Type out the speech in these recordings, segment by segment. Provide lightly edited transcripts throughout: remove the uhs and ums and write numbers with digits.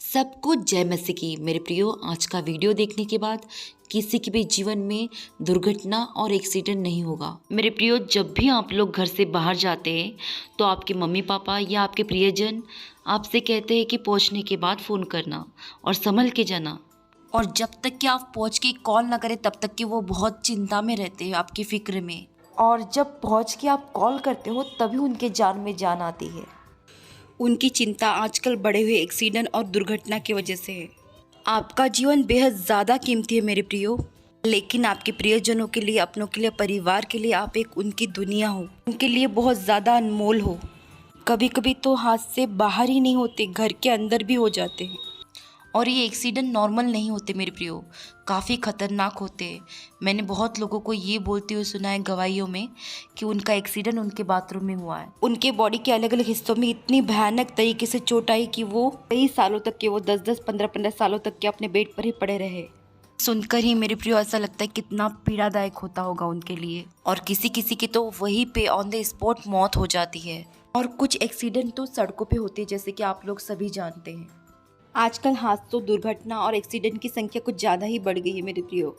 सबको जय मसीह की। मेरे प्रियो, आज का वीडियो देखने के बाद किसी के भी जीवन में दुर्घटना और एक्सीडेंट नहीं होगा। मेरे प्रियो, जब भी आप लोग घर से बाहर जाते हैं तो आपके मम्मी पापा या आपके प्रियजन आपसे कहते हैं कि पहुंचने के बाद फ़ोन करना और संभल के जाना। और जब तक कि आप पहुंच के कॉल ना करें तब तक कि वो बहुत चिंता में रहते हैं, आपकी फ़िक्र में। और जब पहुंच के आप कॉल करते हो तभी उनके जान में जान आती है। उनकी चिंता आजकल बढ़े हुए एक्सीडेंट और दुर्घटना की वजह से है। आपका जीवन बेहद ज़्यादा कीमती है मेरे प्रियो, लेकिन आपके प्रियजनों के लिए, अपनों के लिए, परिवार के लिए आप एक उनकी दुनिया हो, उनके लिए बहुत ज़्यादा अनमोल हो। कभी कभी तो हाथ से बाहर ही नहीं होते, घर के अंदर भी हो जाते हैं। और ये एक्सीडेंट नॉर्मल नहीं होते मेरे प्रियो, काफ़ी खतरनाक होते हैं। मैंने बहुत लोगों को ये बोलते हुए सुना है गवाहियों में कि उनका एक्सीडेंट उनके बाथरूम में हुआ है। उनके बॉडी के अलग अलग हिस्सों में इतनी भयानक तरीके से चोट आई कि वो कई सालों तक के, वो 10-10, 15-15 सालों तक के अपने बेड पर ही पड़े रहे। सुनकर ही मेरे प्रियो ऐसा लगता है कितना पीड़ादायक होता होगा उनके लिए। और किसी किसी की तो वहीं पे ऑन द स्पॉट मौत हो जाती है। और कुछ एक्सीडेंट तो सड़कों पे होते हैं, जैसे कि आप लोग सभी जानते हैं। आजकल हादसों, दुर्घटना और एक्सीडेंट की संख्या कुछ ज़्यादा ही बढ़ गई है मेरे प्रियो।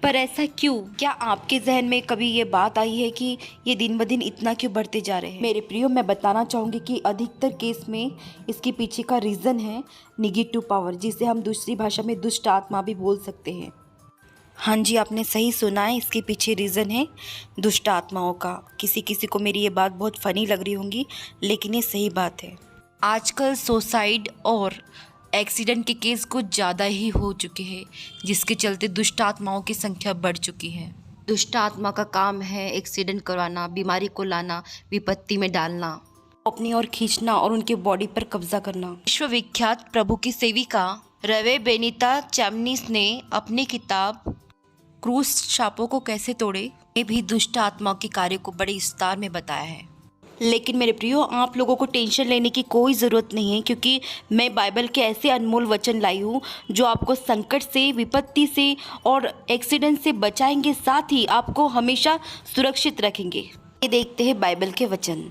पर ऐसा क्यों? क्या आपके जहन में कभी ये बात आई है कि ये दिन ब दिन इतना क्यों बढ़ते जा रहे हैं? मेरे प्रियो, मैं बताना चाहूँगी कि अधिकतर केस में इसके पीछे का रीज़न है निगेटिव पावर, जिसे हम दूसरी भाषा में दुष्ट आत्मा भी बोल सकते हैं। हाँ जी, आपने सही सुना है, इसके पीछे रीज़न है दुष्ट आत्माओं का। किसी किसी को मेरी ये बात बहुत फ़नी लग रही होंगी, लेकिन ये सही बात है। आजकल सुसाइड और एक्सीडेंट के केस कुछ ज़्यादा ही हो चुके हैं, जिसके चलते दुष्ट आत्माओं की संख्या बढ़ चुकी है। दुष्ट आत्मा का काम है एक्सीडेंट करवाना, बीमारी को लाना, विपत्ति में डालना, अपनी ओर खींचना और उनके बॉडी पर कब्जा करना। विश्वविख्यात प्रभु की सेविका रवे बेनिता चैमनिस ने अपनी किताब क्रूस शापों को कैसे तोड़े ये भी दुष्ट आत्माओं के कार्य को बड़े विस्तार में बताया है। लेकिन मेरे प्रियो, आप लोगों को टेंशन लेने की कोई ज़रूरत नहीं है, क्योंकि मैं बाइबल के ऐसे अनमोल वचन लाई हूँ जो आपको संकट से, विपत्ति से और एक्सीडेंट से बचाएंगे, साथ ही आपको हमेशा सुरक्षित रखेंगे। ये देखते हैं बाइबल के वचन,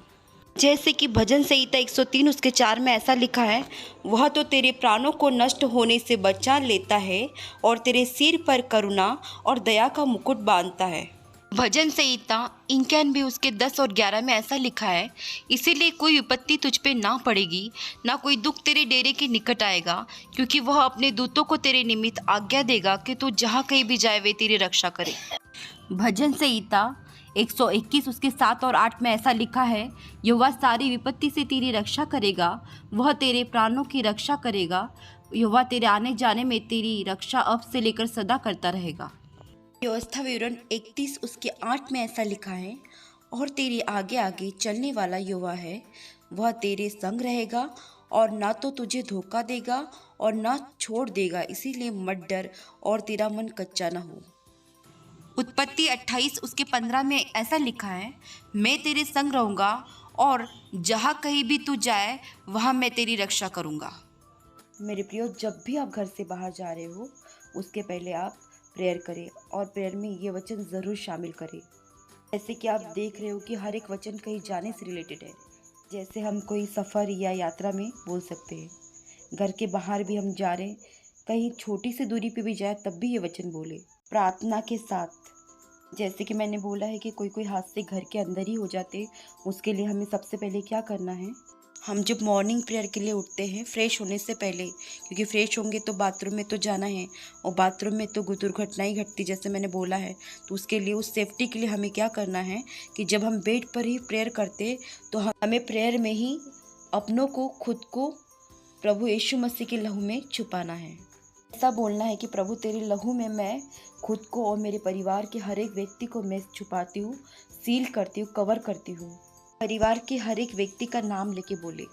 जैसे कि भजन संहिता 103 उसके 4 में ऐसा लिखा है, वह तो तेरे प्राणों को नष्ट होने से बचा लेता है और तेरे सिर पर करुणा और दया का मुकुट बांधता है। भजन संहिता इनकैन भी उसके 10 और 11 में ऐसा लिखा है, इसीलिए कोई विपत्ति तुझ पे ना पड़ेगी, ना कोई दुख तेरे डेरे के निकट आएगा, क्योंकि वह अपने दूतों को तेरे निमित्त आज्ञा देगा कि तू जहाँ कहीं भी जाए वे तेरी रक्षा करे। भजन संहिता 121 उसके 7 और 8 में ऐसा लिखा है, यहोवा सारी विपत्ति से तेरी रक्षा करेगा, वह तेरे प्राणों की रक्षा करेगा, यहोवा तेरे आने जाने में तेरी रक्षा अब से लेकर सदा करता रहेगा। व्यवस्था विवरण 31 उसके 8 में ऐसा लिखा है, और तेरे आगे आगे चलने वाला यहोवा है, वह तेरे संग रहेगा और ना तो तुझे धोखा देगा और ना छोड़ देगा, इसीलिए मत डर और तेरा मन कच्चा ना हो। उत्पत्ति 28 उसके 15 में ऐसा लिखा है, मैं तेरे संग रहूँगा और जहाँ कहीं भी तू जाए वहाँ मैं तेरी रक्षा करूँगा। मेरे प्रियो, जब भी आप घर से बाहर जा रहे हो उसके पहले आप प्रेयर करें, और प्रेयर में ये वचन ज़रूर शामिल करें। जैसे कि आप देख रहे हो कि हर एक वचन कहीं जाने से रिलेटेड है, जैसे हम कोई सफ़र या यात्रा में बोल सकते हैं, घर के बाहर भी हम जा रहे हैं, कहीं छोटी सी दूरी पे भी जाए तब भी ये वचन बोले प्रार्थना के साथ। जैसे कि मैंने बोला है कि कोई कोई हादसे घर के अंदर ही हो जाते, उसके लिए हमें सबसे पहले क्या करना है, हम जब मॉर्निंग प्रेयर के लिए उठते हैं फ्रेश होने से पहले, क्योंकि फ्रेश होंगे तो बाथरूम में तो जाना है और बाथरूम में तो दुर्घटना ही घटती जैसे मैंने बोला है, तो उसके लिए, उस सेफ्टी के लिए हमें क्या करना है कि जब हम बेड पर ही प्रेयर करते तो हमें प्रेयर में ही अपनों को, खुद को प्रभु यीशु मसीह के लहू में छुपाना है। ऐसा बोलना है कि प्रभु तेरे लहू में मैं खुद को और मेरे परिवार के हर एक व्यक्ति को मैं छुपाती हूँ, सील करती हूँ, कवर करती हूँ। परिवार के हर एक व्यक्ति का नाम लेके बोले।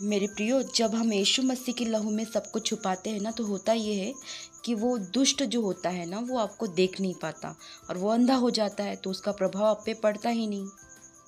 मेरे प्रियो, जब हम यीशु मसीह के लहू में सब कुछ छुपाते हैं ना, तो होता ये है कि वो दुष्ट जो होता है ना, वो आपको देख नहीं पाता और वो अंधा हो जाता है, तो उसका प्रभाव आप पे पड़ता ही नहीं।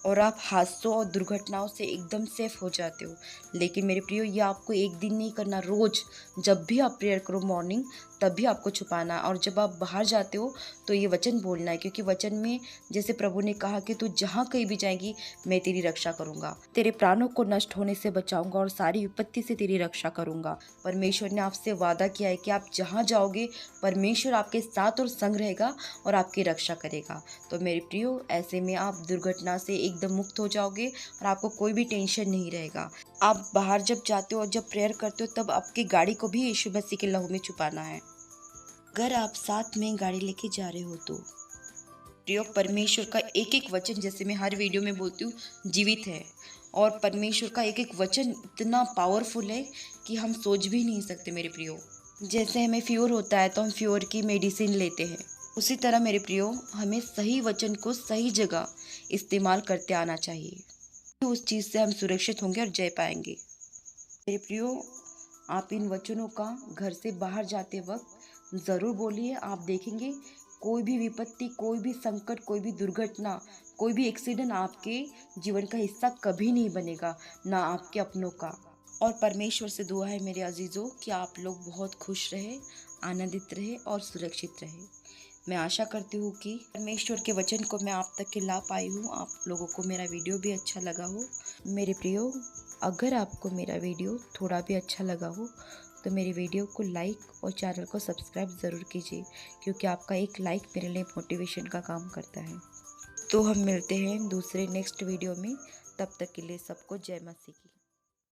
और आप हादसों और दुर्घटनाओं से एकदम सेफ हो जाते हो। लेकिन मेरे प्रियो, ये आपको एक दिन नहीं करना, रोज़ जब भी आप प्रेयर करो मॉर्निंग, तब भी आपको छुपाना है। और जब आप बाहर जाते हो तो ये वचन बोलना है, क्योंकि वचन में जैसे प्रभु ने कहा कि तू जहाँ कहीं भी जाएगी मैं तेरी रक्षा करूँगा, तेरे प्राणों को नष्ट होने से बचाऊँगा और सारी विपत्ति से तेरी रक्षा करूँगा। परमेश्वर ने आपसे वादा किया है कि आप जहाँ जाओगे परमेश्वर आपके साथ और संग रहेगा और आपकी रक्षा करेगा। तो मेरे प्रियो, ऐसे में आप दुर्घटना से एकदम मुक्त हो जाओगे और आपको कोई भी टेंशन नहीं रहेगा। आप बाहर जब जाते हो और जब प्रेयर करते हो तब आपकी गाड़ी को भी यीशु मसीह के लहू में छुपाना है। अगर आप साथ में गाड़ी लेके जा रहे हो तो प्रियो, परमेश्वर का एक एक वचन, जैसे मैं हर वीडियो में बोलती हूँ, जीवित है। और परमेश्वर का एक एक वचन इतना पावरफुल है कि हम सोच भी नहीं सकते मेरे प्रियो। जैसे हमें फीवर होता है तो हम फीवर की मेडिसिन लेते हैं, उसी तरह मेरे प्रियो हमें सही वचन को सही जगह इस्तेमाल करते आना चाहिए। उस चीज़ से हम सुरक्षित होंगे और जय पाएंगे। मेरे प्रियो, आप इन वचनों का घर से बाहर जाते वक्त ज़रूर बोलिए। आप देखेंगे कोई भी विपत्ति, कोई भी संकट, कोई भी दुर्घटना, कोई भी एक्सीडेंट आपके जीवन का हिस्सा कभी नहीं बनेगा, ना आपके अपनों का। और परमेश्वर से दुआ है मेरे अजीज़ों कि आप लोग बहुत खुश रहे, आनंदित रहे और सुरक्षित रहे। मैं आशा करती हूँ कि परमेश्वर के वचन को मैं आप तक के ला पाई हूँ, आप लोगों को मेरा वीडियो भी अच्छा लगा हो। मेरे प्रियो, अगर आपको मेरा वीडियो थोड़ा भी अच्छा लगा हो तो मेरे वीडियो को लाइक और चैनल को सब्सक्राइब ज़रूर कीजिए, क्योंकि आपका एक लाइक मेरे लिए मोटिवेशन का काम करता है। तो हम मिलते हैं दूसरे नेक्स्ट वीडियो में, तब तक के लिए सबको जय मसीह की।